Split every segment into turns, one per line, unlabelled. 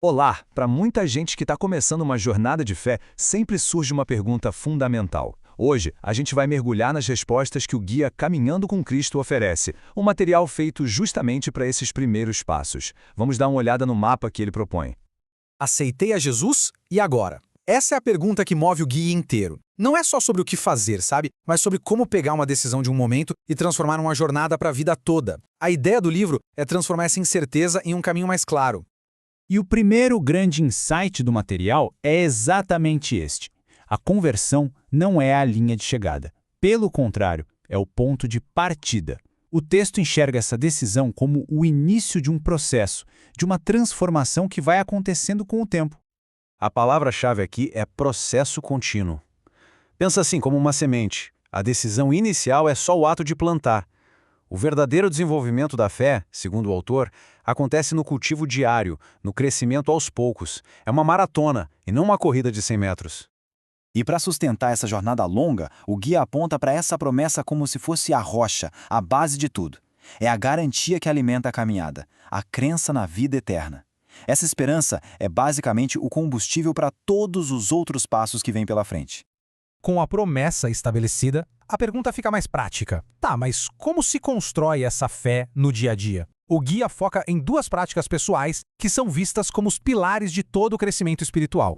Olá! Para muita gente que está começando uma jornada de fé, sempre surge uma pergunta fundamental. Hoje, a gente vai mergulhar nas respostas que o guia Caminhando com Cristo oferece, um material feito justamente para esses primeiros passos. Vamos dar uma olhada no mapa que ele propõe.
Aceitei a Jesus e agora? Essa é a pergunta que move o guia inteiro. Não é só sobre o que fazer, sabe? Mas sobre como pegar uma decisão de um momento e transformar uma jornada para a vida toda. A ideia do livro é transformar essa incerteza em um caminho mais claro.
E o primeiro grande insight do material é exatamente este. A conversão não é a linha de chegada. Pelo contrário, é o ponto de partida. O texto enxerga essa decisão como o início de um processo, de uma transformação que vai acontecendo com o tempo.
A palavra-chave aqui é processo contínuo. Pensa assim como uma semente. A decisão inicial é só o ato de plantar. O verdadeiro desenvolvimento da fé, segundo o autor, acontece no cultivo diário, no crescimento aos poucos. É uma maratona e não uma corrida de 100 metros.
E para sustentar essa jornada longa, o guia aponta para essa promessa como se fosse a rocha, a base de tudo. É a garantia que alimenta a caminhada, a crença na vida eterna. Essa esperança é basicamente o combustível para todos os outros passos que vêm pela frente.
Com a promessa estabelecida, a pergunta fica mais prática. Tá, mas como se constrói essa fé no dia a dia? O guia foca em duas práticas pessoais que são vistas como os pilares de todo o crescimento espiritual.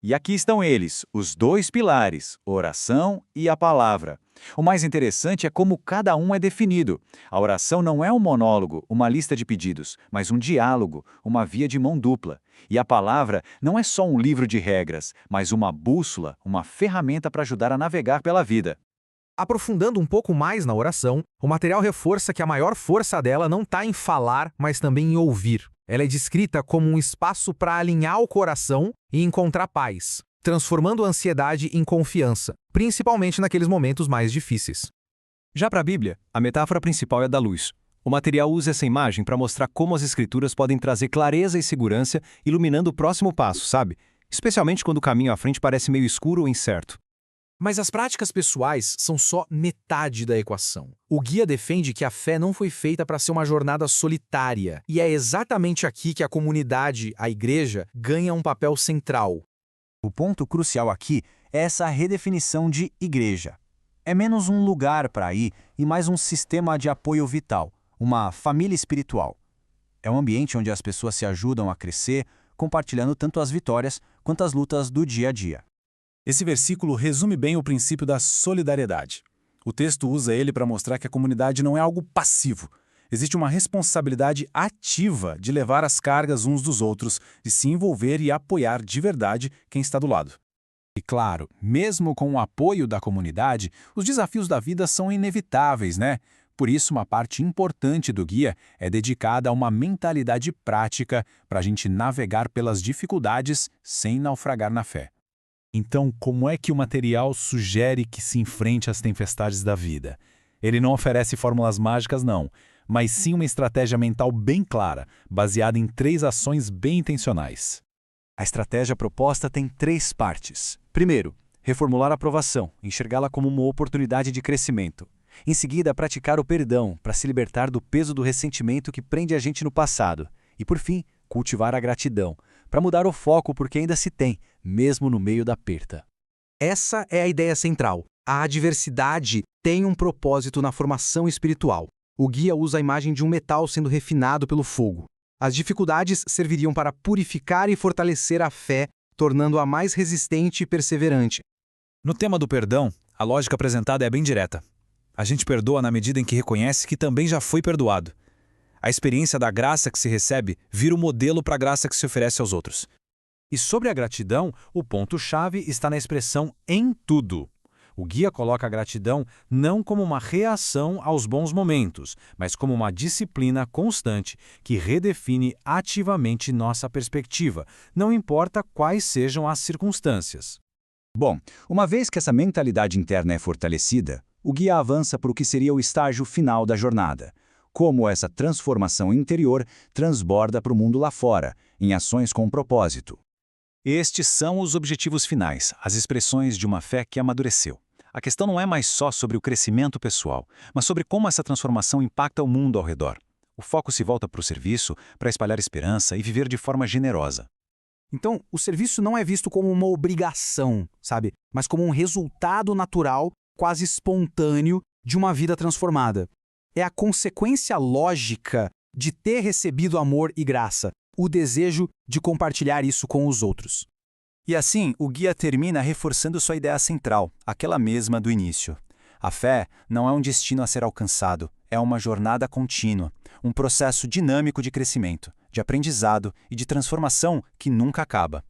E aqui estão eles, os dois pilares, oração e a palavra. O mais interessante é como cada um é definido. A oração não é um monólogo, uma lista de pedidos, mas um diálogo, uma via de mão dupla. E a palavra não é só um livro de regras, mas uma bússola, uma ferramenta para ajudar a navegar pela vida.
Aprofundando um pouco mais na oração, o material reforça que a maior força dela não está em falar, mas também em ouvir. Ela é descrita como um espaço para alinhar o coração e encontrar paz, transformando a ansiedade em confiança, principalmente naqueles momentos mais difíceis.
Já para a Bíblia, a metáfora principal é a da luz. O material usa essa imagem para mostrar como as escrituras podem trazer clareza e segurança, iluminando o próximo passo, sabe? Especialmente quando o caminho à frente parece meio escuro ou incerto.
Mas as práticas pessoais são só metade da equação. O guia defende que a fé não foi feita para ser uma jornada solitária, e é exatamente aqui que a comunidade, a igreja, ganha um papel central.
O ponto crucial aqui é essa redefinição de igreja. É menos um lugar para ir e mais um sistema de apoio vital, uma família espiritual. É um ambiente onde as pessoas se ajudam a crescer, compartilhando tanto as vitórias quanto as lutas do dia a dia.
Esse versículo resume bem o princípio da solidariedade. O texto usa ele para mostrar que a comunidade não é algo passivo. Existe uma responsabilidade ativa de levar as cargas uns dos outros, de se envolver e apoiar de verdade quem está do lado.
E claro, mesmo com o apoio da comunidade, os desafios da vida são inevitáveis, né? Por isso, uma parte importante do guia é dedicada a uma mentalidade prática para a gente navegar pelas dificuldades sem naufragar na fé. Então, como é que o material sugere que se enfrente às tempestades da vida? Ele não oferece fórmulas mágicas, não, mas sim uma estratégia mental bem clara, baseada em 3 ações bem intencionais.
A estratégia proposta tem 3 partes. Primeiro, reformular a aprovação, enxergá-la como uma oportunidade de crescimento. Em seguida, praticar o perdão, para se libertar do peso do ressentimento que prende a gente no passado. E por fim, cultivar a gratidão, para mudar o foco porque ainda se tem, mesmo no meio da perda.
Essa é a ideia central. A adversidade tem um propósito na formação espiritual. O guia usa a imagem de um metal sendo refinado pelo fogo. As dificuldades serviriam para purificar e fortalecer a fé, tornando-a mais resistente e perseverante.
No tema do perdão, a lógica apresentada é bem direta. A gente perdoa na medida em que reconhece que também já foi perdoado. A experiência da graça que se recebe vira o modelo para a graça que se oferece aos outros.
E sobre a gratidão, o ponto-chave está na expressão em tudo. O guia coloca a gratidão não como uma reação aos bons momentos, mas como uma disciplina constante que redefine ativamente nossa perspectiva, não importa quais sejam as circunstâncias.
Bom, uma vez que essa mentalidade interna é fortalecida, o guia avança para o que seria o estágio final da jornada. Como essa transformação interior transborda para o mundo lá fora, em ações com propósito.
Estes são os objetivos finais, as expressões de uma fé que amadureceu. A questão não é mais só sobre o crescimento pessoal, mas sobre como essa transformação impacta o mundo ao redor.
O foco se volta para o serviço, para espalhar esperança e viver de forma generosa.
Então, o serviço não é visto como uma obrigação, sabe? Mas como um resultado natural, quase espontâneo, de uma vida transformada. É a consequência lógica de ter recebido amor e graça, o desejo de compartilhar isso com os outros.
E assim, o guia termina reforçando sua ideia central, aquela mesma do início. A fé não é um destino a ser alcançado, é uma jornada contínua, um processo dinâmico de crescimento, de aprendizado e de transformação que nunca acaba.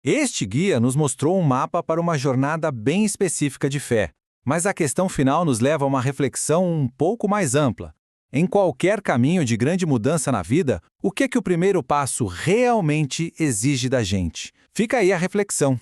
Este guia nos mostrou um mapa para uma jornada bem específica de fé, mas a questão final nos leva a uma reflexão um pouco mais ampla. Em qualquer caminho de grande mudança na vida, o que é que o primeiro passo realmente exige da gente? Fica aí a reflexão.